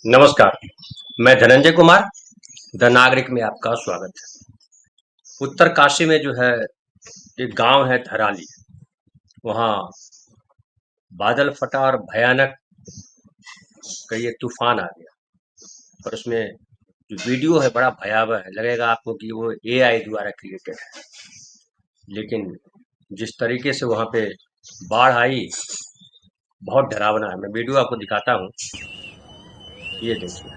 नमस्कार। मैं धनंजय कुमार, द नागरिक में आपका स्वागत है। उत्तरकाशी में जो है एक गांव है धराली। वहाँ बादल फटा और भयानक कहिए तूफान आ गया। और उसमें जो वीडियो है बड़ा भयावह है, लगेगा आपको कि वो एआई द्वारा क्रिएटेड है। लेकिन जिस तरीके से वहाँ पे बाढ़ आई, बहुत डरावना है। मैं वीडियो आपको दिखाता हूँ। ये देखिए,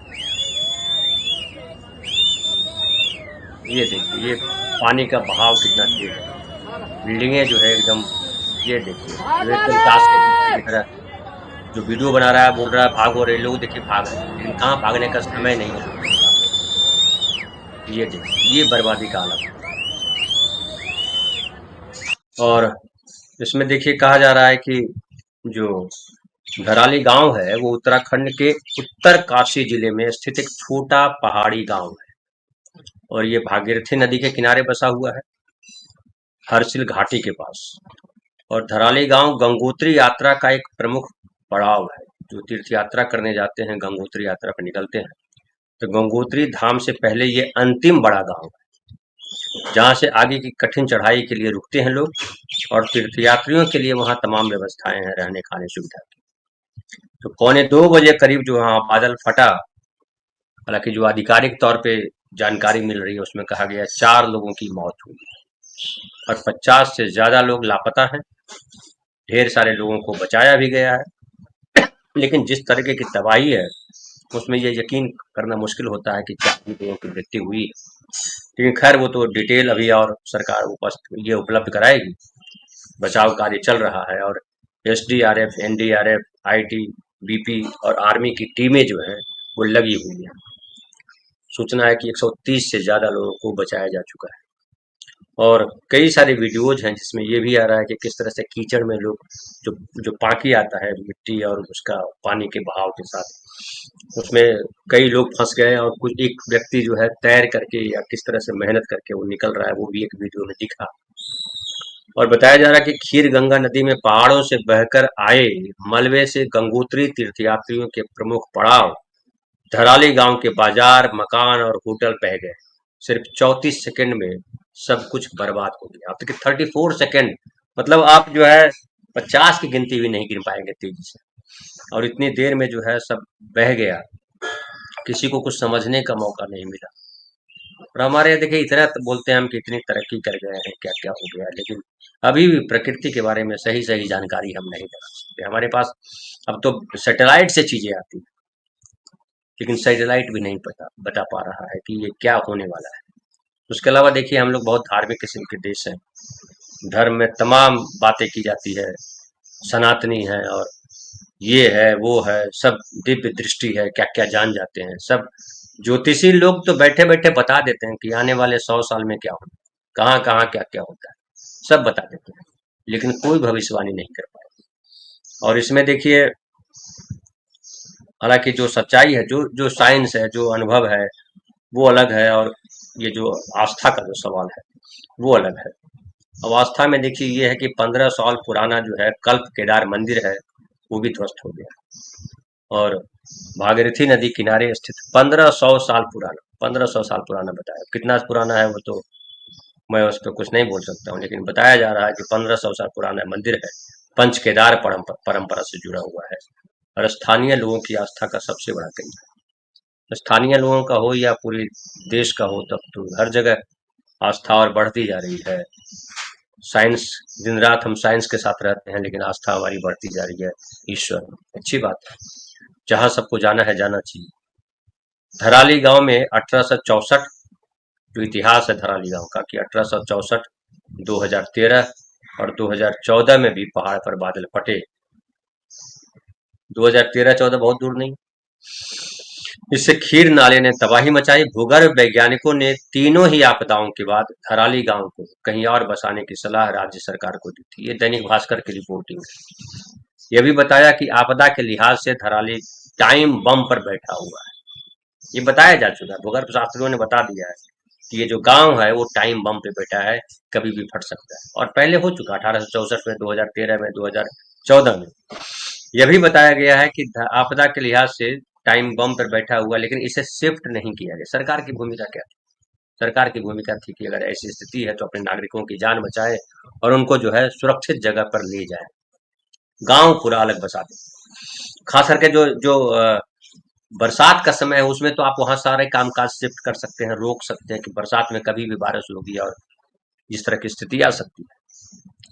ये देखिए, ये पानी का बहाव कितना तेज है। बिल्डिंगें जो है एकदम, ये देखिए, जो एकदम ताश के पत्ते की तरह। जो वीडियो बना रहा है बोल रहा है भागो, रहे लोग देखिए भाग रहे हैं, लेकिन कहाँ भागने का समय नहीं है लोगों के पास। ये देखिए, ये बर्बादी का आलम है। और इसमें देखिए कहा जा रहा है कि जो धराली गांव है वो उत्तराखंड के उत्तरकाशी जिले में स्थित एक छोटा पहाड़ी गांव है। और ये भागीरथी नदी के किनारे बसा हुआ है, हरसिल घाटी के पास। और धराली गांव गंगोत्री यात्रा का एक प्रमुख पड़ाव है। जो तीर्थ यात्रा करने जाते हैं, गंगोत्री यात्रा पर निकलते हैं, तो गंगोत्री धाम से पहले ये अंतिम बड़ा गांव है, जहां से आगे की कठिन चढ़ाई के लिए रुकते हैं लोग। और तीर्थयात्रियों के लिए वहां तमाम व्यवस्थाएं हैं रहने खाने सुविधा की। तो 1:45 बजे करीब जो वहाँ बादल फटा, हालांकि जो आधिकारिक तौर पे जानकारी मिल रही है उसमें कहा गया 4 लोगों की मौत हुई और 50 से ज्यादा लोग लापता हैं। ढेर सारे लोगों को बचाया भी गया है। लेकिन जिस तरीके की तबाही है उसमें ये यकीन करना मुश्किल होता है कि 4 लोगों की मृत्यु हुई। लेकिन खैर वो तो डिटेल अभी और सरकार ये उपलब्ध कराएगी। बचाव कार्य चल रहा है और एसडीआरएफ, एनडीआरएफ, आईटी, बीपी और आर्मी की टीमें जो है वो लगी हुई है। सूचना है कि 130 से ज्यादा लोगों को बचाया जा चुका है। और कई सारे वीडियोज हैं जिसमें ये भी आ रहा है कि किस तरह से कीचड़ में लोग, जो जो पाकी आता है मिट्टी और उसका पानी के बहाव के साथ, उसमें कई लोग फंस गए और कुछ एक व्यक्ति जो है तैर करके या किस तरह से मेहनत करके वो निकल रहा है, वो भी एक वीडियो में दिखा। और बताया जा रहा है कि खीर गंगा नदी में पहाड़ों से बहकर आए मलबे से गंगोत्री तीर्थयात्रियों के प्रमुख पड़ाव धराली गांव के बाजार, मकान और होटल बह गए। सिर्फ 34 सेकंड में सब कुछ बर्बाद हो गया। अब तक 34 सेकंड, मतलब आप जो है 50 की गिनती भी नहीं गिन पाएंगे तेजी से। और इतनी देर में जो है सब बह गया, किसी को कुछ समझने का मौका नहीं मिला। और हमारे यहाँ देखिए इतना तो बोलते हैं हम कि इतनी तरक्की कर गए हैं, क्या क्या हो गया, लेकिन अभी भी प्रकृति के बारे में सही सही जानकारी हम नहीं लगा सकते। हमारे पास अब तो सैटेलाइट से चीजें आती हैं, लेकिन सैटेलाइट भी नहीं बता पा रहा है कि ये क्या होने वाला है। उसके अलावा देखिए हम लोग बहुत धार्मिक किस्म के देश हैं। धर्म में तमाम बातें की जाती है, सनातनी है और ये है वो है, सब दिव्य दृष्टि है, क्या क्या जान जाते हैं सब। ज्योतिषी लोग तो बैठे बैठे बता देते हैं कि आने वाले 100 साल में क्या होना, कहाँ कहाँ क्या क्या होता है, सब बता देते हैं। लेकिन कोई भविष्यवाणी नहीं कर पाए। और इसमें देखिए, हालांकि जो सच्चाई है, जो जो साइंस है, जो अनुभव है, वो अलग है। और ये जो आस्था का जो सवाल है वो अलग है। अब आस्था में देखिए ये है कि 15 साल पुराना जो है कल्प केदार मंदिर है, वो भी ध्वस्त हो गया। और भागीरथी नदी किनारे स्थित 1500 साल पुराना, 1500 साल पुराना बताया। कितना पुराना है वो तो मैं उस पर कुछ नहीं बोल सकता हूँ, लेकिन बताया जा रहा है कि 1500 साल पुराना मंदिर है, पंच केदार परंपरा से जुड़ा हुआ है और स्थानीय लोगों की आस्था का सबसे बड़ा केंद्र है। स्थानीय लोगों का हो या पूरे देश का हो, तब तो हर जगह आस्था और बढ़ती जा रही है। साइंस, दिन रात हम साइंस के साथ रहते हैं, लेकिन आस्था हमारी बढ़ती जा रही है ईश्वर में। अच्छी बात है, जहाँ सबको जाना है जाना चाहिए। धराली गांव में 1864, जो इतिहास है धराली गांव का, कि 1864, 2013 और 2014 में भी पहाड़ पर बादल फटे। 2013-14 बहुत दूर नहीं। इससे खीर नाले ने तबाही मचाई। भूगर्भ वैज्ञानिकों ने तीनों ही आपदाओं के बाद धराली गांव को कहीं और बसाने की सलाह राज्य सरकार को दी थी। ये दैनिक भास्कर की रिपोर्टिंग है। यह भी बताया कि आपदा के लिहाज से धराली टाइम बम पर बैठा हुआ है। ये बताया जा चुका है, भूगर्भ शास्त्रियों ने बता दिया है कि ये जो गांव है वो टाइम बम पे बैठा है, कभी भी फट सकता है। और पहले हो चुका, 1864 में, 2013 में, 2014 में। यह भी बताया गया है कि आपदा के लिहाज से टाइम बम पर बैठा हुआ, लेकिन इसे शिफ्ट नहीं किया गया। सरकार की भूमिका क्या थी? सरकार की भूमिका थी कि अगर ऐसी स्थिति है तो अपने नागरिकों की जान बचाए और उनको जो है सुरक्षित जगह पर ले जाए, गांव पूरा अलग बसा दे। खास करके जो जो बरसात का समय है उसमें तो आप वहां सारे कामकाज शिफ्ट कर सकते हैं, रोक सकते हैं कि बरसात में कभी भी बारिश होगी और इस तरह की स्थिति आ सकती है।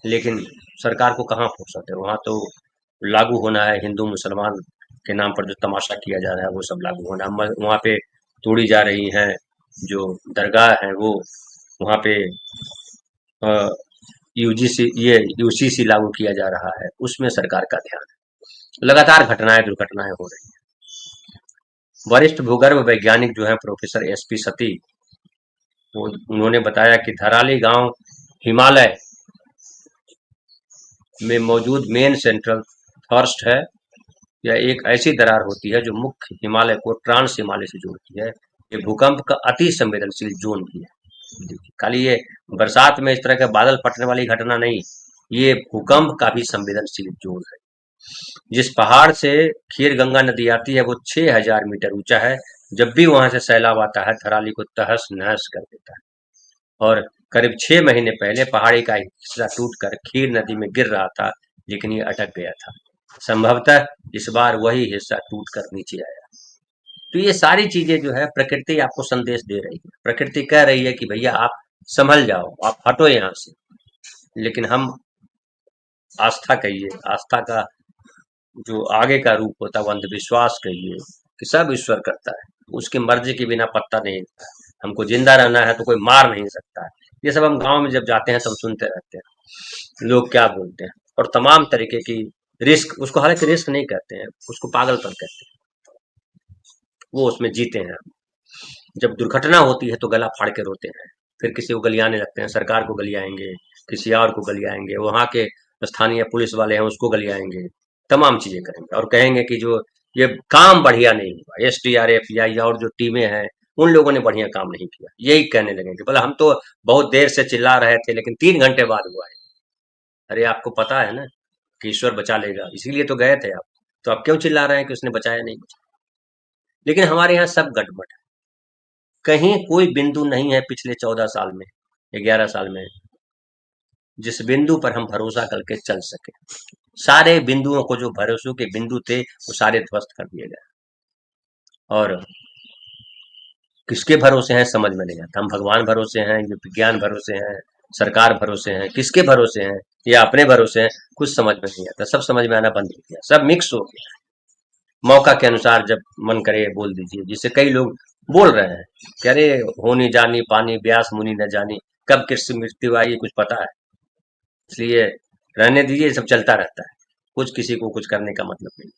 लेकिन सरकार को कहाँ फुर्सत है, वहां तो लागू होना है। हिंदू मुसलमान के नाम पर जो तमाशा किया जा रहा है वो सब लागू होना है। वहां पे तोड़ी जा रही हैं जो दरगाह है, वो वहां पे यूजीसी ये यूसीसी लागू किया जा रहा है, उसमें सरकार का ध्यान है। लगातार घटनाएं दुर्घटनाएं हो रही हैं। वरिष्ठ भूगर्भ वैज्ञानिक जो है प्रोफेसर एसपी सती, वो उन्होंने बताया कि धराली गांव हिमालय में मौजूद मेन सेंट्रल थर्स्ट है। यह एक ऐसी दरार होती है जो मुख्य हिमालय को ट्रांस हिमालय से जोड़ती है। ये भूकंप का अति संवेदनशील जोन भी है। देखिए, खाली ये बरसात में इस तरह के बादल फटने वाली घटना नहीं, ये भूकंप का भी संवेदनशील जोन है। जिस पहाड़ से खीर गंगा नदी आती है वो 6000 मीटर ऊंचा है। जब भी वहां से सैलाब आता है धराली को तहस नहस कर देता है। और करीब 6 महीने पहले पहाड़ी का एक हिस्सा टूटकर खीर नदी में गिर रहा था, लेकिन ये अटक गया था। संभवतः इस बार वही हिस्सा टूटकर नीचे आया। तो ये सारी चीजें जो है प्रकृति आपको संदेश दे रही है। प्रकृति कह रही है कि भैया आप संभल जाओ, आप हटो यहाँ से। लेकिन हम आस्था कहिए, आस्था का जो आगे का रूप होता है वो अंधविश्वास कहिए, कि सब ईश्वर करता है, उसकी मर्जी के बिना पत्ता नहीं हिलता है। हमको जिंदा रहना है तो कोई मार नहीं सकता है। ये सब हम गांव में जब जाते हैं तो हम सुनते रहते हैं लोग क्या बोलते हैं, और तमाम तरीके की रिस्क, उसको हालांकि रिस्क नहीं कहते हैं, उसको पागलपन कहते हैं। वो उसमें जीते हैं। जब दुर्घटना होती है तो गला फाड़ के रोते हैं, फिर किसी को गलियाने लगते हैं, सरकार को गलियाएंगे, किसी और को गलियाएंगे, वहां के स्थानीय पुलिस वाले हैं उसको गलियाएंगे, तमाम चीजें करेंगे और कहेंगे कि जो ये काम बढ़िया नहीं हुआ, एसडीआरएफ या और जो टीमें हैं उन लोगों ने बढ़िया काम नहीं किया, यही कहने लगेंगे। बोला हम तो बहुत देर से चिल्ला रहे थे लेकिन 3 घंटे बाद हुआ है। अरे आपको पता है ना कि ईश्वर बचा लेगा, इसीलिए तो गए थे आप, तो आप क्यों चिल्ला रहे हैं कि उसने बचाया नहीं? लेकिन हमारे यहाँ सब गड़बड़ है। कहीं कोई बिंदु नहीं है पिछले 14 साल में, 11 साल में, जिस बिंदु पर हम भरोसा करके चल सके। सारे बिंदुओं को, जो भरोसों के बिंदु थे, वो सारे ध्वस्त कर दिए गए। और किसके भरोसे हैं समझ में नहीं आता। हम भगवान भरोसे हैं, ये विज्ञान भरोसे हैं, सरकार भरोसे हैं, किसके भरोसे हैं या अपने भरोसे हैं, कुछ समझ में नहीं आता। सब समझ में आना बंद हो गया, सब मिक्स हो गया। मौका के अनुसार जब मन करे बोल दीजिए, जिससे कई लोग बोल रहे हैं कि अरे होनी जानी पानी ब्यास मुनि न जानी, कब किससे मृत्यु आई कुछ पता है। इसलिए रहने दीजिए, ये सब चलता रहता है, कुछ किसी को कुछ करने का मतलब नहीं।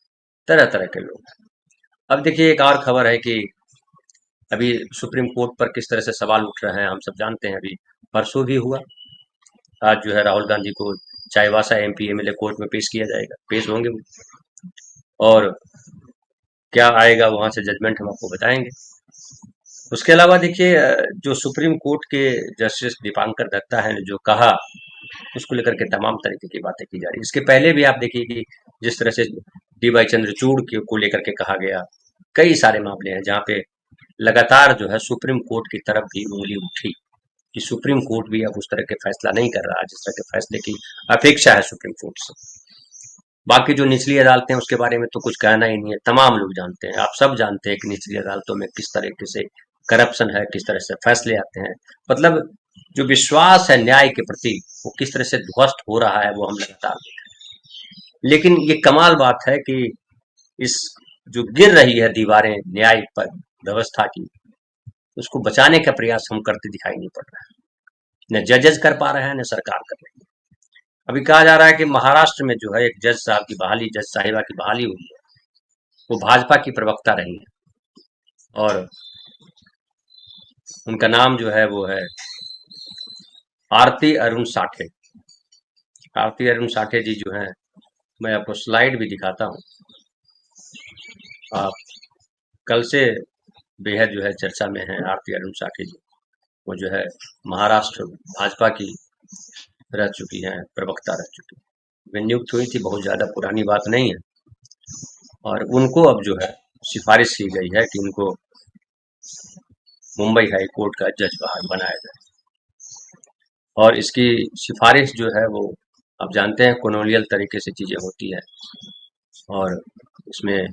तरह तरह के लोग। अब देखिए एक और खबर है कि अभी सुप्रीम कोर्ट पर किस तरह से सवाल उठ रहे हैं हम सब जानते हैं। अभी परसों भी हुआ, आज जो है राहुल गांधी को चाईबासा एमपी एमएलए कोर्ट में पेश किया जाएगा, पेश होंगे वो, और क्या आएगा वहां से जजमेंट हम आपको बताएंगे। उसके अलावा देखिए जो सुप्रीम कोर्ट के जस्टिस दीपांकर दत्ता है ने जो कहा, उसको लेकर के तमाम तरीके की बातें की जा रही है। इसके पहले भी आप देखिए कि जिस तरह से डी वाई चंद्रचूड़ को लेकर के कहा गया, कई सारे मामले हैं जहाँ पे लगातार जो है सुप्रीम कोर्ट की तरफ भी उंगली उठी कि सुप्रीम कोर्ट भी अब उस तरह के फैसला नहीं कर रहा जिस तरह के फैसले की अपेक्षा है सुप्रीम कोर्ट से। बाकी जो निचली अदालतें हैं उसके बारे में तो कुछ कहना ही नहीं है, तमाम लोग जानते हैं, आप सब जानते हैं कि निचली अदालतों में किस तरीके से करप्शन है, किस तरह से फैसले आते हैं। मतलब जो विश्वास है न्याय के प्रति वो किस तरह से ध्वस्त हो रहा है वो हम लगातार देख रहे हैं। लेकिन ये कमाल बात है कि इस जो गिर रही है दीवारें न्याय पर व्यवस्था की, उसको बचाने का प्रयास हम करते दिखाई नहीं पड़ रहा है। न जजेस कर पा रहे हैं न सरकार कर रही है। अभी कहा जा रहा है कि महाराष्ट्र में जो है एक जज साहब की बहाली, जज साहिबा की बहाली हुई है, वो भाजपा की प्रवक्ता रही है और उनका नाम जो है वो है आरती अरुण साठे। आरती अरुण साठे जी जो हैं, मैं आपको स्लाइड भी दिखाता हूँ। आप कल से बेहद जो है चर्चा में है आरती अरुण साठे जी। वो जो है महाराष्ट्र भाजपा की रह चुकी हैं, प्रवक्ता रह चुकी हैं। वे नियुक्त हुई थी, बहुत ज्यादा पुरानी बात नहीं है। और उनको अब जो है सिफारिश की गई है कि इनको मुंबई हाई कोर्ट का जज बनाया जाए। और इसकी सिफारिश जो है वो आप जानते हैं कॉलोनियल तरीके से चीज़ें होती हैं। और इसमें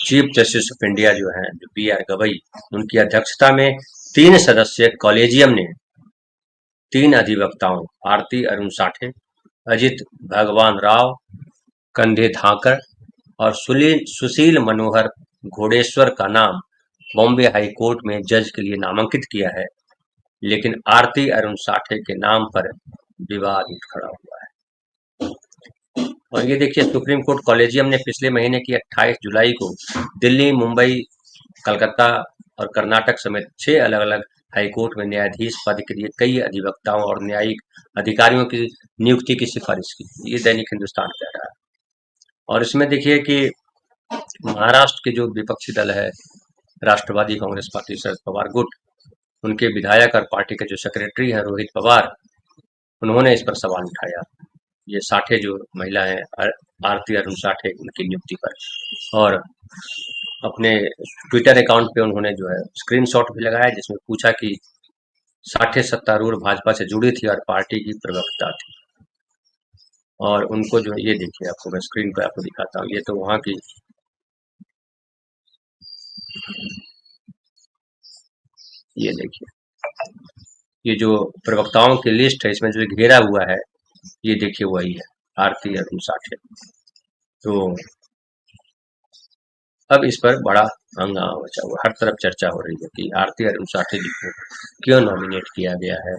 चीफ जस्टिस ऑफ इंडिया जो है जो बी आर गवई, उनकी अध्यक्षता में 3 सदस्यीय कॉलेजियम ने 3 अधिवक्ताओं आरती अरुण साठे, अजित भगवान राव, कंधे धाकर और सुशील मनोहर घोड़ेश्वर का नाम बॉम्बे हाई कोर्ट में जज के लिए नामांकित किया है। लेकिन आरती अरुण साठे के नाम पर विवाद उठ खड़ा हुआ है। और ये देखिए, सुप्रीम कोर्ट कॉलेजियम ने पिछले महीने की 28 जुलाई को दिल्ली, मुंबई, कलकत्ता और कर्नाटक समेत 6 अलग अलग हाईकोर्ट में न्यायाधीश पद के लिए कई अधिवक्ताओं और न्यायिक अधिकारियों की नियुक्ति की सिफारिश की। ये दैनिक हिंदुस्तान कह रहा है। और इसमें देखिए कि महाराष्ट्र के जो विपक्षी दल है, राष्ट्रवादी कांग्रेस पार्टी, शरद पवार गुट, उनके विधायक और पार्टी के जो सेक्रेटरी हैं रोहित पवार, उन्होंने इस पर सवाल उठाया। ये साठे जो महिला है आरती अरुण साठे, उनकी नियुक्ति पर। और अपने ट्विटर अकाउंट पे उन्होंने जो है स्क्रीनशॉट भी लगाया जिसमें पूछा कि साठे सत्तारूढ़ भाजपा से जुड़ी थी और पार्टी की प्रवक्ता थी। और उनको जो ये देखिए, आपको मैं स्क्रीन पर आपको दिखाता हूँ, ये तो वहाँ की, ये देखिए, ये जो प्रवक्ताओं की लिस्ट है इसमें जो घेरा हुआ है, ये देखिए वही है, आरती अरुण साठे। तो अब इस पर बड़ा हंगामा मचा हुआ, हर तरफ चर्चा हो रही है कि आरती अरुण साठे जी को क्यों नॉमिनेट किया गया है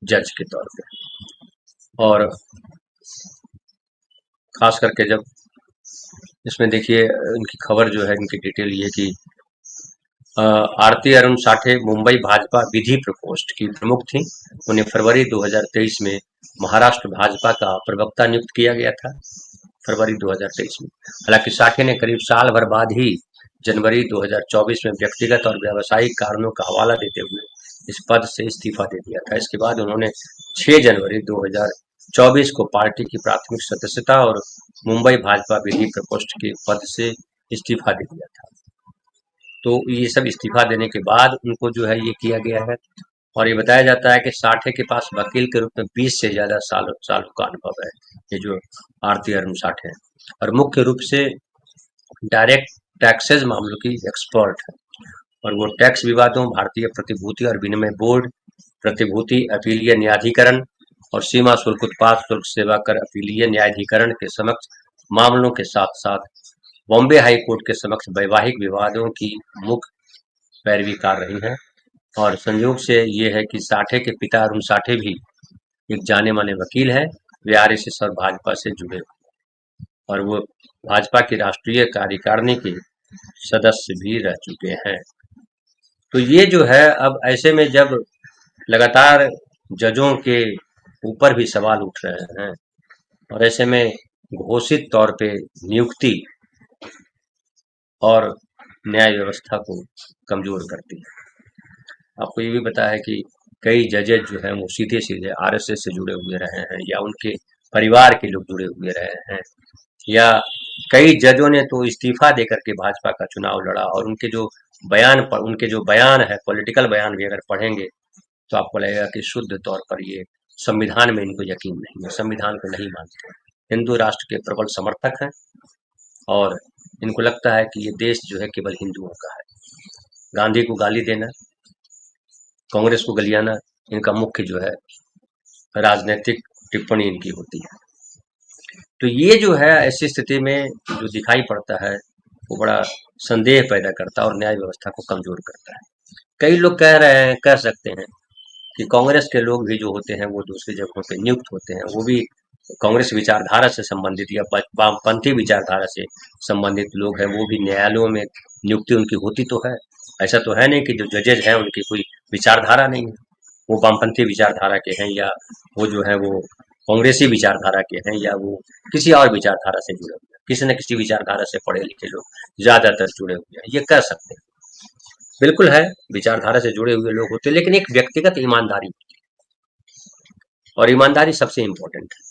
जज के तौर पे। और खास करके जब इसमें देखिए इनकी खबर जो है, इनकी डिटेल ये कि आरती अरुण साठे मुंबई भाजपा विधि प्रकोष्ठ की प्रमुख थी। उन्हें फरवरी 2023 में महाराष्ट्र भाजपा का प्रवक्ता नियुक्त किया गया था, फरवरी 2023 में। हालांकि साठे ने करीब साल भर बाद ही जनवरी 2024 में व्यक्तिगत और व्यावसायिक कारणों का हवाला देते हुए इस पद से इस्तीफा दे दिया था। इसके बाद उन्होंने 6 जनवरी 2024 को पार्टी की प्राथमिक सदस्यता और मुंबई भाजपा विधि प्रकोष्ठ के पद से इस्तीफा दे दिया था। तो ये सब इस्तीफा देने के बाद उनको जो है ये किया गया है। और ये बताया जाता है कि साठे के पास वकील के रूप में 20 से ज्यादा सालों का अनुभव है, ये जो आरती अरुण साठे है। और मुख्य रूप से डायरेक्ट टैक्सेस मामलों की एक्सपर्ट है। और वो टैक्स विवादों, भारतीय प्रतिभूति और विनिमय बोर्ड, प्रतिभूति अपीलीय न्यायाधिकरण और सीमा शुल्क, उत्पाद शुल्क, सेवा कर अपीलीय न्यायाधिकरण के समक्ष मामलों के साथ साथ बॉम्बे हाई कोर्ट के समक्ष वैवाहिक विवादों की मुख्य पैरवी कर रही हैं। और संयोग से ये है कि साठे के पिता अरुण साठे भी एक जाने माने वकील हैं। वे आरएसएस और भाजपा से जुड़े और वो भाजपा की राष्ट्रीय कार्यकारिणी के सदस्य भी रह चुके हैं। तो ये जो है, अब ऐसे में जब लगातार जजों के ऊपर भी सवाल उठ रहे हैं और ऐसे में घोषित तौर पे नियुक्ति और न्याय व्यवस्था को कमजोर करती है। आपको ये भी पता है कि कई जजेज जो हैं वो सीधे सीधे आरएसएस से जुड़े हुए रहे हैं या उनके परिवार के लोग जुड़े हुए रहे हैं, या कई जजों ने तो इस्तीफा देकर के भाजपा का चुनाव लड़ा। और उनके जो बयान है, पॉलिटिकल बयान भी अगर पढ़ेंगे तो आपको लगेगा कि शुद्ध तौर पर ये संविधान में इनको यकीन नहीं है, संविधान को नहीं मानते, हिंदू राष्ट्र के प्रबल समर्थक हैं। और इनको लगता है कि ये देश जो है केवल हिंदुओं का है। गांधी को गाली देना, कांग्रेस को गलियाना, इनका मुख्य जो है राजनीतिक टिप्पणी इनकी होती है। तो ये जो है ऐसी स्थिति में जो दिखाई पड़ता है वो बड़ा संदेह पैदा करता है और न्याय व्यवस्था को कमजोर करता है। कई लोग कह सकते हैं कि कांग्रेस के लोग भी जो होते हैं वो दूसरी जगहों पे नियुक्त होते हैं, वो भी कांग्रेस विचारधारा से संबंधित या वामपंथी विचारधारा से संबंधित लोग हैं, वो भी न्यायालयों में नियुक्ति उनकी होती तो है। ऐसा तो है नहीं कि जो जजेज हैं उनकी कोई विचारधारा नहीं है, वो वामपंथी विचारधारा के हैं या वो जो है वो कांग्रेसी विचारधारा के हैं या वो किसी और विचारधारा से जुड़े हुए हैं। किसी न किसी विचारधारा से पढ़े लिखे लोग ज्यादातर जुड़े हुए हैं, ये कह सकते हैं। बिल्कुल है, विचारधारा से जुड़े हुए लोग होते हैं, लेकिन एक व्यक्तिगत ईमानदारी, और ईमानदारी सबसे इम्पोर्टेंट है।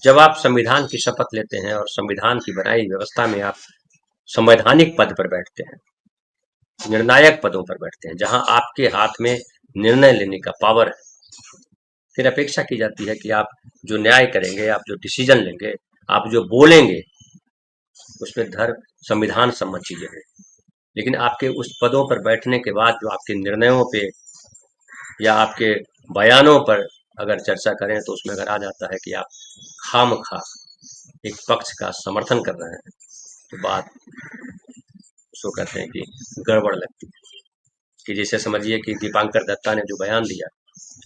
जब आप संविधान की शपथ लेते हैं और संविधान की बनाई व्यवस्था में आप संवैधानिक पद पर बैठते हैं, निर्णायक पदों पर बैठते हैं, जहां आपके हाथ में निर्णय लेने का पावर है, फिर अपेक्षा की जाती है कि आप जो न्याय करेंगे, आप जो डिसीजन लेंगे, आप जो बोलेंगे, उसमें धर्म संविधान सम्मत चीजें हैं। लेकिन आपके उस पदों पर बैठने के बाद जो आपके निर्णयों पे या आपके बयानों पर अगर चर्चा करें तो उसमें अगर आ जाता है कि आप खामखा एक पक्ष का समर्थन कर रहे हैं, तो बात उसको कहते हैं कि गड़बड़ लगती है। कि जैसे समझिए कि दीपांकर दत्ता ने जो बयान दिया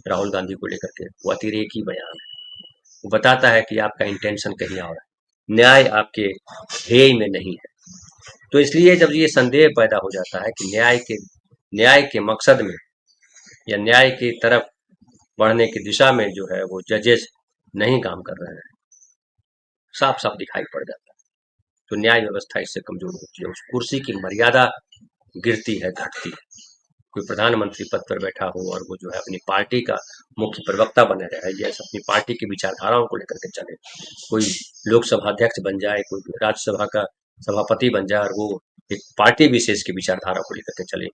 राहुल गांधी को लेकर के, वो अतिरेकी बयान है। वो बताता है कि आपका इंटेंशन कहीं और है, न्याय आपके ध्येय में नहीं है। तो इसलिए जब ये संदेह पैदा हो जाता है कि न्याय के मकसद में या न्याय की तरफ बढ़ने की दिशा में जो है वो जजेस नहीं काम कर रहे हैं, साफ साफ दिखाई पड़ जाता है, तो न्याय व्यवस्था इससे कमजोर होती है, उस कुर्सी की मर्यादा गिरती है, घटती है। कोई प्रधानमंत्री पद पर बैठा हो और वो जो है अपनी पार्टी का मुख्य प्रवक्ता बने रहे, जैसे अपनी पार्टी की विचारधाराओं को लेकर के चले, कोई लोकसभा अध्यक्ष बन जाए, कोई राज्यसभा का सभापति बन जाए और वो एक पार्टी विशेष की विचारधारा को लेकर के चले,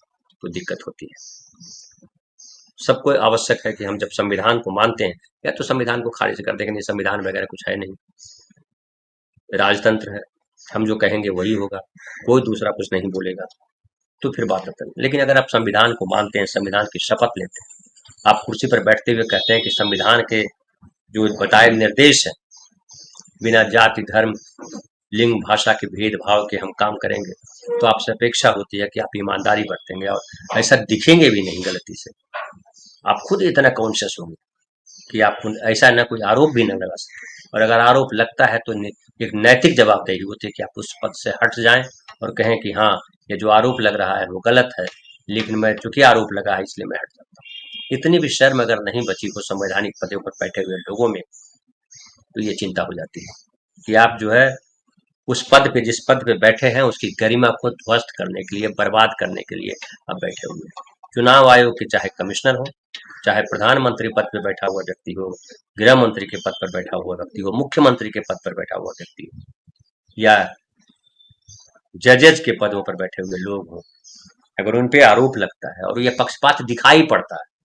तो दिक्कत होती है। सबको आवश्यक है कि हम जब संविधान को मानते हैं या तो संविधान को खारिज कर देंगे, संविधान वगैरह कुछ है नहीं, राजतंत्र है, हम जो कहेंगे वही होगा, कोई दूसरा कुछ नहीं बोलेगा, तो फिर बात होती है। लेकिन अगर आप संविधान को मानते हैं, संविधान की शपथ लेते हैं, आप कुर्सी पर बैठते हुए कहते हैं कि संविधान के जो बताए निर्देश है, बिना जाति धर्म लिंग भाषा के भेदभाव के हम काम करेंगे, तो आपसे अपेक्षा होती है कि आप ईमानदारी बरतेंगे और ऐसा दिखेंगे भी नहीं गलती से। आप खुद इतना कॉन्शियस होंगे कि आप ऐसा ना कोई आरोप भी न लगा सके, और अगर आरोप लगता है तो एक नैतिक जवाबदेही होती है कि आप उस पद से हट जाएं और कहें कि हाँ, ये जो आरोप लग रहा है वो गलत है, लेकिन मैं चूंकि आरोप लगा है इसलिए मैं हट जाता हूँ। इतनी भी शर्म अगर नहीं बची हो संवैधानिक पदों पर बैठे हुए लोगों में, तो ये चिंता हो जाती है कि आप जो है उस पद पे, जिस पद पे बैठे हैं, उसकी गरिमा को ध्वस्त करने के लिए, बर्बाद करने के लिए आप बैठे हुए हैं। चुनाव आयोग के चाहे कमिश्नर हो, चाहे प्रधानमंत्री पद पर बैठा हुआ व्यक्ति हो, गृह मंत्री के पद पर बैठा हुआ व्यक्ति हो, मुख्यमंत्री के पद पर बैठा हुआ व्यक्ति हो, या जजेज के पदों पर बैठे हुए लोग हो, अगर उन पे आरोप लगता है और ये पक्षपात दिखाई पड़ता है,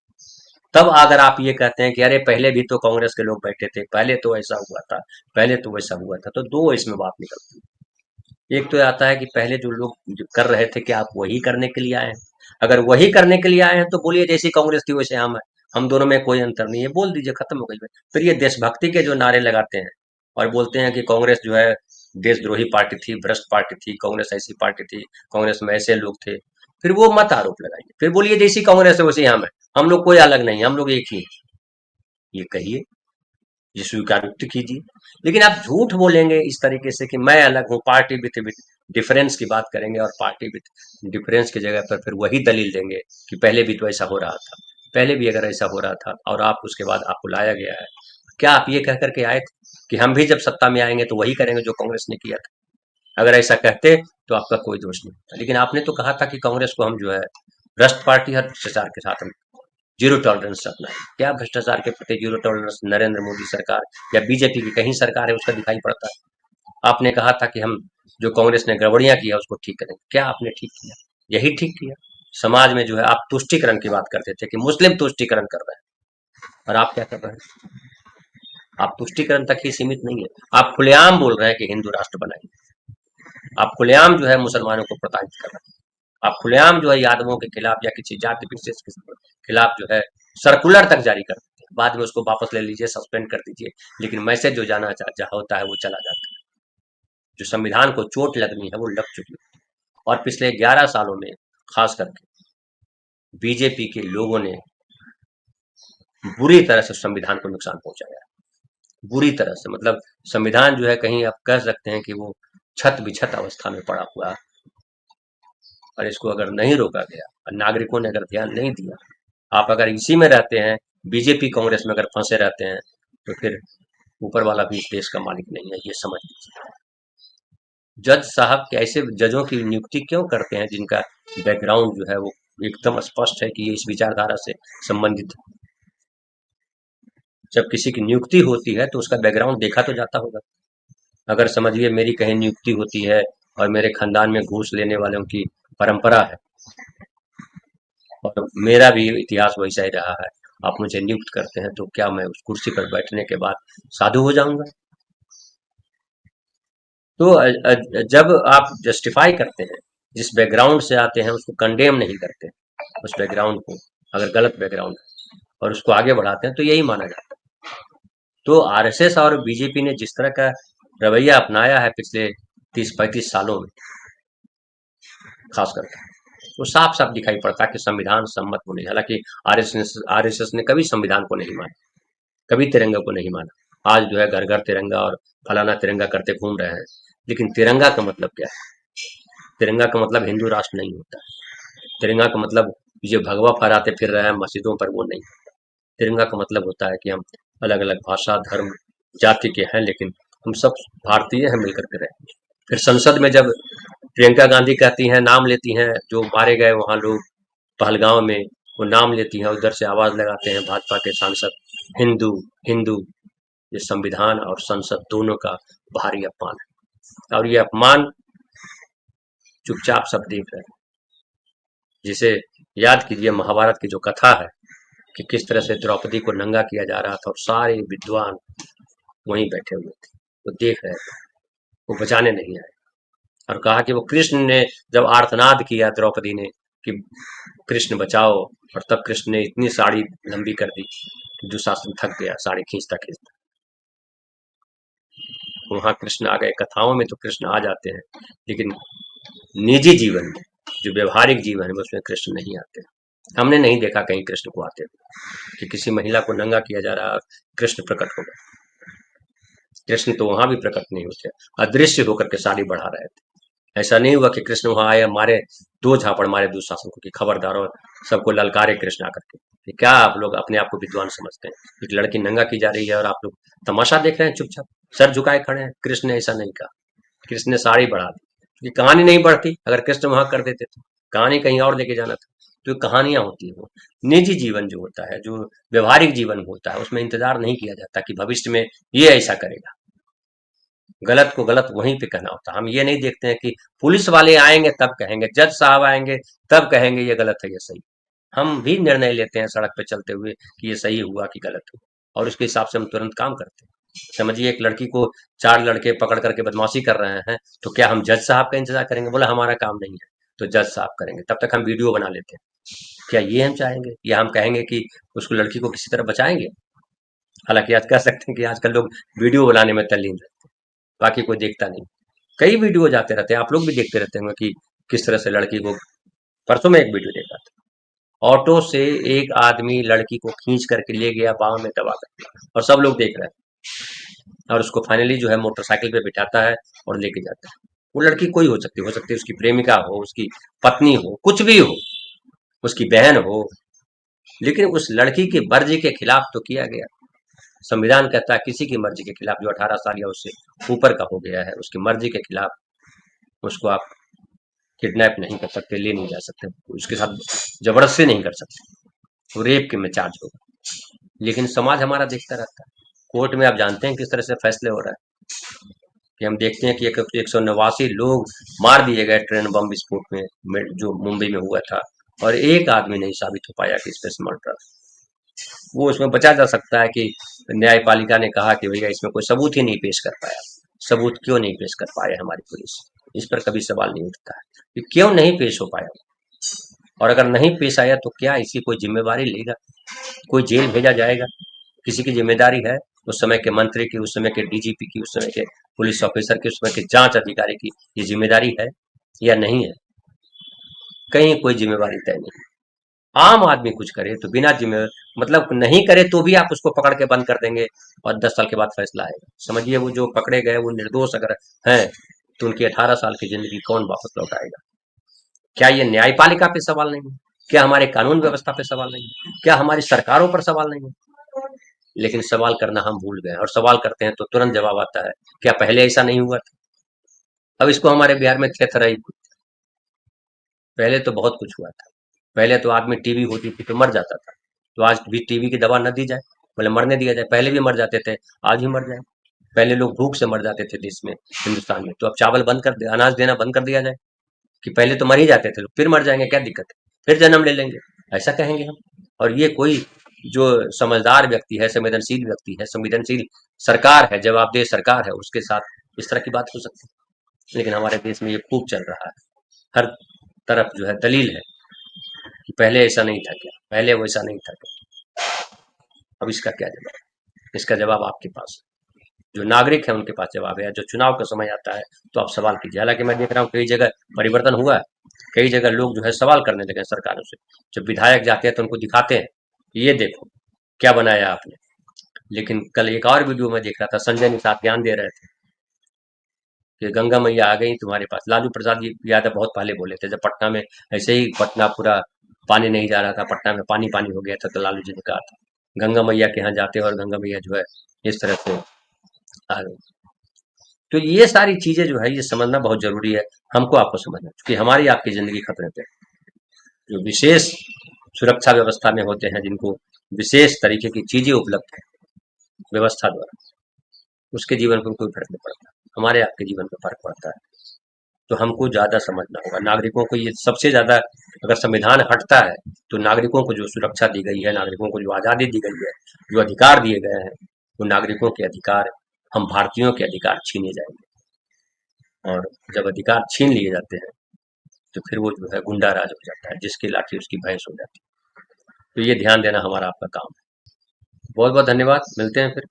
तब अगर आप ये कहते हैं कि अरे पहले भी तो कांग्रेस के लोग बैठे थे, पहले तो ऐसा हुआ था, पहले तो वैसा हुआ था, तो दो इसमें बात निकलती है। एक तो आता है कि पहले जो लोग जो कर रहे थे कि आप वही करने के लिए आए हैं, अगर वही करने के लिए आए हैं तो बोलिए जैसी कांग्रेस थी वैसे हम दोनों में कोई अंतर नहीं है, बोल दीजिए, खत्म हो गई। फिर ये देशभक्ति के जो नारे लगाते हैं और बोलते हैं कि कांग्रेस जो है देशद्रोही पार्टी थी, भ्रष्ट पार्टी थी, कांग्रेस ऐसी पार्टी थी, कांग्रेस में ऐसे लोग थे, फिर वो मत आरोप लगाइए, फिर बोलिए जैसी कांग्रेस है वैसे हम लोग कोई अलग नहीं, हम लोग एक ही हैं। ये कहिए, ये स्वीकार कीजिए। लेकिन आप झूठ बोलेंगे इस तरीके से कि मैं अलग हूँ, पार्टी विथ डिफरेंस की बात करेंगे और पार्टी विथ डिफरेंस की जगह पर फिर वही दलील देंगे कि पहले भी तो ऐसा हो रहा था, पहले भी अगर ऐसा हो रहा था और आप उसके बाद आपको लाया गया है, क्या आप ये कह करके आए थे कि हम भी जब सत्ता में आएंगे तो वही करेंगे जो कांग्रेस ने किया था? अगर ऐसा कहते तो आपका कोई दोष नहीं था, लेकिन आपने तो कहा था कि कांग्रेस को हम जो है भ्रष्ट पार्टी है, भ्रष्टाचार के साथ हम जीरो टॉलरेंस रखना है। क्या भ्रष्टाचार के प्रति जीरो टॉलरेंस नरेंद्र मोदी सरकार या बीजेपी की कहीं सरकार है उसका दिखाई पड़ता है? आपने कहा था कि हम जो कांग्रेस ने गड़बड़ियां किया उसको ठीक करेंगे, क्या आपने ठीक किया? यही ठीक किया। समाज में जो है आप तुष्टिकरण की बात करते थे कि मुस्लिम तुष्टिकरण कर रहे हैं, और आप क्या कर रहे हैं? आप तुष्टिकरण तक ही सीमित नहीं है, आप खुलेआम बोल रहे हैं कि हिंदू राष्ट्र बनाएंगे, आप खुलेआम जो है मुसलमानों को प्रताड़ित कर रहे हैं, आप खुलेआम जो है यादवों के खिलाफ या किसी जाति विशेष के खिलाफ जो है सर्कुलर तक जारी कर देते हैं, बाद में उसको वापस ले लीजिए, सस्पेंड कर दीजिए, लेकिन मैसेज जो जाना जहाँ होता है वो चला जाता है। जो संविधान को चोट लगनी है वो लग चुकी है, और पिछले 11 सालों में खास करके बीजेपी के लोगों ने बुरी तरह से संविधान को नुकसान पहुंचाया है, बुरी तरह से। मतलब संविधान जो है कहीं आप कह सकते हैं कि वो छत बिछत अवस्था में पड़ा हुआ है, और इसको अगर नहीं रोका गया और नागरिकों ने अगर ध्यान नहीं दिया, आप अगर इसी में रहते हैं, बीजेपी कांग्रेस में अगर फंसे रहते हैं, तो फिर ऊपर वाला भी इस देश का मालिक नहीं है, ये समझ लीजिए। जज साहब के ऐसे जजों की नियुक्ति क्यों करते हैं जिनका बैकग्राउंड जो है वो एकदम स्पष्ट है कि ये इस विचारधारा से संबंधित है? जब किसी की नियुक्ति होती है तो उसका बैकग्राउंड देखा तो जाता होगा। अगर समझिए मेरी कहीं नियुक्ति होती है और मेरे खानदान में घूस लेने वालों की परंपरा है और मेरा भी इतिहास वैसा ही रहा है, आप मुझे नियुक्त करते हैं तो क्या मैं उस कुर्सी पर बैठने के बाद साधु हो जाऊंगा? तो जब आप जस्टिफाई करते हैं, जिस बैकग्राउंड से आते हैं उसको कंडेम नहीं करते, उस बैकग्राउंड को, अगर गलत बैकग्राउंड है और उसको आगे बढ़ाते हैं तो यही माना जाता है। तो आरएसएस और बीजेपी ने जिस तरह का रवैया अपनाया है पिछले 30-35 सालों में, खास करके वो साफ साफ दिखाई पड़ता है कि संविधान सम्मत वो नहीं। हालांकि आरएसएस ने कभी संविधान को नहीं माना, कभी तिरंगा को नहीं माना। आज जो है घर घर तिरंगा और फलाना तिरंगा करते घूम रहे हैं, लेकिन तिरंगा का मतलब क्या है? तिरंगा का मतलब हिंदू राष्ट्र नहीं होता। तिरंगा का मतलब जो भगवा फहराते फिर रहे हैं मस्जिदों पर, वो नहीं। तिरंगा का मतलब होता है कि हम अलग अलग भाषा, धर्म, जाति के हैं, लेकिन हम सब भारतीय हैं, मिलकर के रहें। फिर संसद में जब प्रियंका गांधी कहती हैं, नाम लेती हैं जो मारे गए वहां लोग पहलगांव में, वो नाम लेती हैं, उधर से आवाज लगाते हैं भाजपा के सांसद, हिंदू हिंदू। ये संविधान और संसद दोनों का भारी अपमान है, और ये अपमान चुपचाप सब देख रहे हैं। जिसे याद कीजिए महाभारत की जो कथा है कि किस तरह से द्रौपदी को नंगा किया जा रहा था और सारे विद्वान वहीं बैठे हुए थे, वो देख रहे थे, वो बचाने नहीं आए। और कहा कि वो कृष्ण ने जब आर्तनाद किया द्रौपदी ने कि कृष्ण बचाओ, और तब कृष्ण ने इतनी साड़ी लंबी कर दी कि दुशासन थक गया साड़ी खींचता खींचता। वहां कृष्ण आ गए, कथाओं में तो कृष्ण आ जाते हैं, लेकिन निजी जीवन में, जो व्यवहारिक जीवन है, उसमें कृष्ण नहीं आते। हमने नहीं देखा कहीं कृष्ण को आते हुए कि किसी महिला को नंगा किया जा रहा, कृष्ण प्रकट हो गए। कृष्ण तो वहां भी प्रकट नहीं होते, अदृश्य होकर के साड़ी बढ़ा रहे थे। ऐसा नहीं हुआ कि कृष्ण वहां आए, मारे, दो झापड़ मारे दुशासन को कि खबरदार, और सबको ललकारे कृष्ण आकर के। ये क्या आप लोग अपने आप को विद्वान समझते हैं? एक लड़की नंगा की जा रही है और आप लोग तमाशा देख रहे हैं चुपचाप, सर झुकाए खड़े हैं। कृष्ण ने ऐसा नहीं कहा, कृष्ण ने साड़ी बढ़ा दी क्योंकि कहानी नहीं बढ़ती। अगर कृष्ण वहां कर देते तो कहानी कहीं और लेके जाना था। तो कहानियां होती है, वो निजी जीवन जो होता है, जो व्यवहारिक जीवन होता है, उसमें इंतजार नहीं किया जाता कि भविष्य में ये ऐसा करेगा। गलत को गलत वहीं पे कहना होता है। हम ये नहीं देखते हैं कि पुलिस वाले आएंगे तब कहेंगे, जज साहब आएंगे तब कहेंगे ये गलत है ये सही। हम भी निर्णय लेते हैं सड़क पे चलते हुए कि ये सही हुआ कि गलत हुआ, और उसके हिसाब से हम तुरंत काम करते हैं। समझिए एक लड़की को चार लड़के पकड़ करके बदमाशी कर रहे हैं, तो क्या हम जज साहब का इंतजार करेंगे? बोला हमारा काम नहीं है, तो जज साहब करेंगे, तब तक हम वीडियो बना लेते हैं। क्या ये हम चाहेंगे? या हम कहेंगे कि उसको, लड़की को किसी तरह बचाएंगे? हालांकि आज कह सकते हैं कि आजकल लोग वीडियो बनाने में तल्लीन रहते हैं, बाकी कोई देखता नहीं। कई वीडियो जाते रहते हैं, आप लोग भी देखते रहते होंगे कि किस तरह से लड़की को, परसों में एक वीडियो देखा था, ऑटो से एक आदमी लड़की को खींच करके ले गया बाह में दबा करके, और सब लोग देख रहे हैं, और उसको फाइनली जो है मोटरसाइकिल पे बिठाता है और लेके जाता है। वो लड़की कोई हो सकती है उसकी प्रेमिका हो, उसकी पत्नी हो, कुछ भी हो, उसकी बहन हो, लेकिन उस लड़की की मर्जी के खिलाफ तो किया गया। संविधान कहता है किसी की मर्जी के खिलाफ, जो 18 साल या उससे ऊपर का हो गया है, उसकी मर्जी के खिलाफ उसको आप किडनैप नहीं कर सकते, ले नहीं जा सकते, उसके साथ जबरदस्ती नहीं कर सकते, वो रेप के में चार्ज होगा। लेकिन समाज हमारा देखता रहता है। कोर्ट में आप जानते हैं किस तरह से फैसले हो रहा है, कि हम देखते हैं कि 189 लोग मार दिए गए ट्रेन बम विस्फोट में जो मुंबई में हुआ था, और एक आदमी नहीं साबित हो पाया कि इसमें मर्डर। वो उसमें बचा जा सकता है कि न्यायपालिका ने कहा कि भैया इसमें कोई सबूत ही नहीं पेश कर पाया। सबूत क्यों नहीं पेश कर पाया हमारी पुलिस? इस पर कभी सवाल नहीं उठता है कि क्यों नहीं पेश हो पाया, और अगर नहीं पेश आया तो क्या इसकी कोई जिम्मेवारी लेगा? कोई जेल भेजा जाएगा? किसी की जिम्मेदारी है? उस समय के मंत्री की, उस समय के डीजीपी की, उस समय के पुलिस ऑफिसर की, उस समय के जांच अधिकारी की ये जिम्मेदारी है या नहीं है? कहीं कोई जिम्मेवारी तय नहीं। आम आदमी कुछ करे तो बिना जिम्मे, मतलब नहीं करे तो भी आप उसको पकड़ के बंद कर देंगे, और 10 साल के बाद फैसला आएगा। समझिए वो जो पकड़े गए वो निर्दोष अगर हैं, तो उनकी 18 साल की जिंदगी कौन वापस लौटाएगा? क्या ये न्यायपालिका पे सवाल नहीं है? क्या हमारे कानून व्यवस्था पे सवाल नहीं है? क्या हमारी सरकारों पर सवाल नहीं है? लेकिन सवाल करना हम भूल गए, और सवाल करते हैं तो तुरंत जवाब आता है क्या पहले ऐसा नहीं हुआ था? अब इसको हमारे बिहार में थेथराई, पहले तो बहुत कुछ हुआ था। पहले तो आदमी टीबी होती थी तो मर जाता था, तो आज भी टीबी की दवा न दी जाए बोले मरने दिया जाए, पहले भी मर जाते थे, आज भी मर जाए। पहले लोग भूख से मर जाते थे देश में, हिंदुस्तान में, तो अब चावल बंद कर दे, अनाज देना बंद कर दिया जाए कि पहले तो मर ही जाते थे लोग, फिर मर जाएंगे क्या दिक्कत है, फिर जन्म ले लेंगे, ऐसा कहेंगे हम। और ये कोई जो समझदार व्यक्ति है, संवेदनशील व्यक्ति है, संवेदनशील सरकार है, जवाबदेह सरकार है, उसके साथ इस तरह की बात हो सकती है। लेकिन हमारे देश में ये खूब चल रहा है, हर तरफ जो है दलील है कि पहले ऐसा नहीं था क्या, पहले वैसा नहीं था क्या। अब इसका क्या जवाब, इसका जवाब आपके पास है। जो नागरिक है उनके पास जवाब है। जो चुनाव का समय आता है तो आप सवाल कीजिए। हालांकि मैं देख रहा हूँ कई जगह परिवर्तन हुआ है, कई जगह लोग जो है सवाल करने लगे हैं सरकारों से। जब विधायक जाते हैं तो उनको दिखाते हैं, ये देखो क्या बनाया आपने। लेकिन कल एक और वीडियो में देख रहा था, संजय निषाद बयान दे रहे थे कि गंगा मैया आ गई तुम्हारे पास। लालू प्रसाद जी यादव बहुत पहले बोले थे, जब पटना में ऐसे ही पटना पूरा पानी नहीं जा रहा था, पटना में पानी पानी हो गया था, तो लालू जी ने कहा था गंगा मैया के यहाँ जाते हैं और गंगा मैया जो है इस तरह से आ गई। तो ये सारी चीजें जो है ये समझना बहुत जरूरी है, हमको आपको समझना, क्योंकि हमारी आपकी जिंदगी खतरे पे है। जो विशेष सुरक्षा व्यवस्था में होते हैं, जिनको विशेष तरीके की चीजें उपलब्ध है व्यवस्था द्वारा, उसके जीवन पर कोई फर्क नहीं पड़ता, हमारे आपके जीवन पर फर्क पड़ता है। तो हमको ज्यादा समझना होगा, नागरिकों को ये सबसे ज्यादा, अगर संविधान हटता है तो नागरिकों को जो सुरक्षा दी गई है, नागरिकों को जो आजादी दी गई है, जो अधिकार दिए गए हैं, वो नागरिकों के अधिकार, हम भारतीयों के अधिकार छीने जाएंगे। और जब अधिकार छीन लिए जाते हैं तो फिर वो जो है गुंडा राज हो जाता है, जिसकी लाठी उसकी भैंस हो जाती है। तो ये ध्यान देना हमारा आपका काम है। बहुत बहुत धन्यवाद, मिलते हैं फिर।